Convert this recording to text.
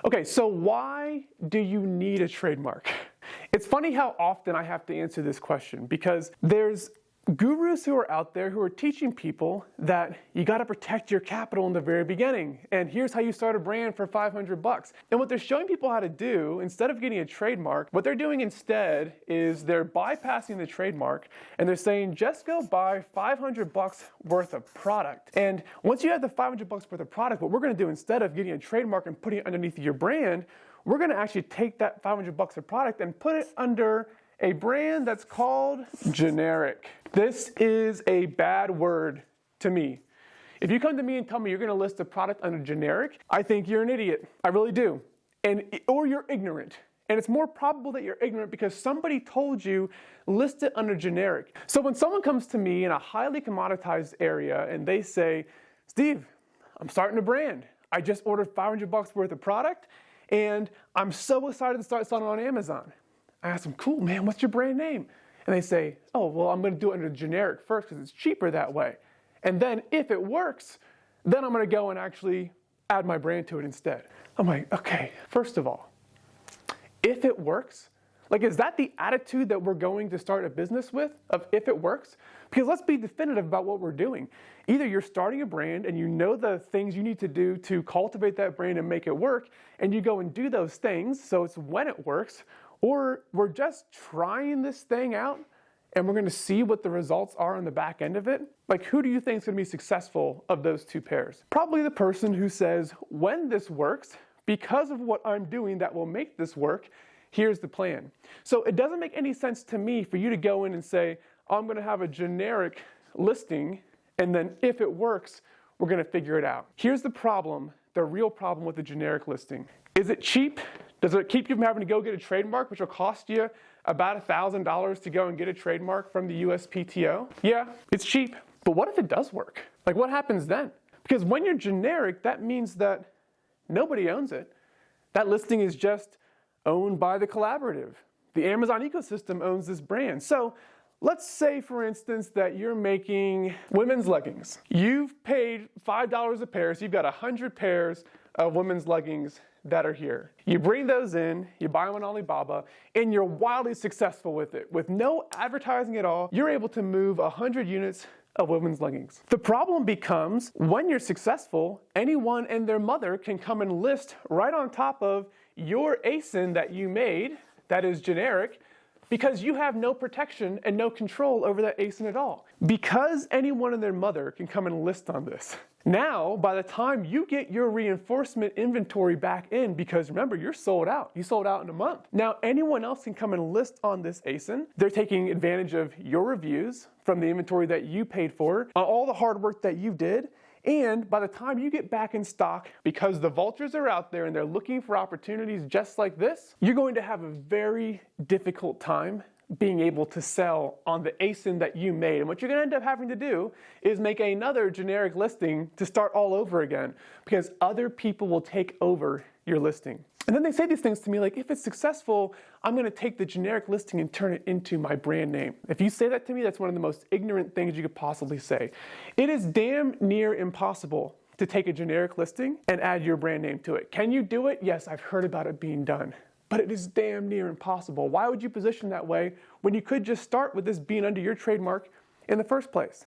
Okay, so why do you need a trademark? It's funny how often I have to answer this question because there's gurus who are out there who are teaching people that you got to protect your capital in the very beginning. And here's how you start a brand for $500. And what they're showing people how to do, instead of getting a trademark, what they're doing instead is they're bypassing the trademark and they're saying, just go buy $500 worth of product. And once you have the $500 worth of product, what we're going to do instead of getting a trademark and putting it underneath your brand, we're going to actually take that $500 of product and put it under a brand that's called generic. This is a bad word to me. If you come to me and tell me you're going to list a product under generic, I think you're an idiot. I really do. Or you're ignorant. And it's more probable that you're ignorant because somebody told you list it under generic. So when someone comes to me in a highly commoditized area and they say, Steve, I'm starting a brand. I just ordered $500 worth of product and I'm so excited to start selling on Amazon. I ask them, cool, man, what's your brand name? And they say, oh, well, I'm going to do it under generic first because it's cheaper that way. And then if it works, then I'm going to go and actually add my brand to it instead. I'm like, okay, first of all, if it works, like, is that the attitude that we're going to start a business with, of if it works? Because let's be definitive about what we're doing. Either you're starting a brand and you know the things you need to do to cultivate that brand and make it work, and you go and do those things, so it's when it works, or we're just trying this thing out and we're going to see what the results are on the back end of it. Like, who do you think is going to be successful of those two pairs? Probably the person who says, when this works, because of what I'm doing that will make this work, here's the plan. So it doesn't make any sense to me for you to go in and say, I'm going to have a generic listing, and then if it works, we're going to figure it out. Here's the problem, the real problem with the generic listing. Is it cheap? Does it keep you from having to go get a trademark, which will cost you about $1,000 to go and get a trademark from the USPTO? Yeah, it's cheap. But what if it does work? Like, what happens then? Because when you're generic, that means that nobody owns it. That listing is just owned by the collaborative. The Amazon ecosystem owns this brand. So let's say, for instance, that you're making women's leggings. You've paid $5 a pair, so you've got 100 pairs of women's leggings that are here. You bring those in, you buy them on Alibaba, and you're wildly successful with it. With no advertising at all, you're able to move 100 units of women's leggings. The problem becomes, when you're successful, anyone and their mother can come and list right on top of your ASIN that you made, that is generic, because you have no protection and no control over that ASIN at all. Because anyone and their mother can come and list on this. Now, by the time you get your reinforcement inventory back in, because remember, you're sold out. You sold out in a month. Now, anyone else can come and list on this ASIN. They're taking advantage of your reviews from the inventory that you paid for, on all the hard work that you did. And by the time you get back in stock, because the vultures are out there and they're looking for opportunities just like this, you're going to have a very difficult time being able to sell on the ASIN that you made. And what you're going to end up having to do is make another generic listing to start all over again, because other people will take over your listing. And then they say these things to me like, if it's successful, I'm going to take the generic listing and turn it into my brand name. If you say that to me, that's one of the most ignorant things you could possibly say. It is damn near impossible to take a generic listing and add your brand name to it. Can you do it? Yes, I've heard about it being done. But it is damn near impossible. Why would you position that way when you could just start with this being under your trademark in the first place?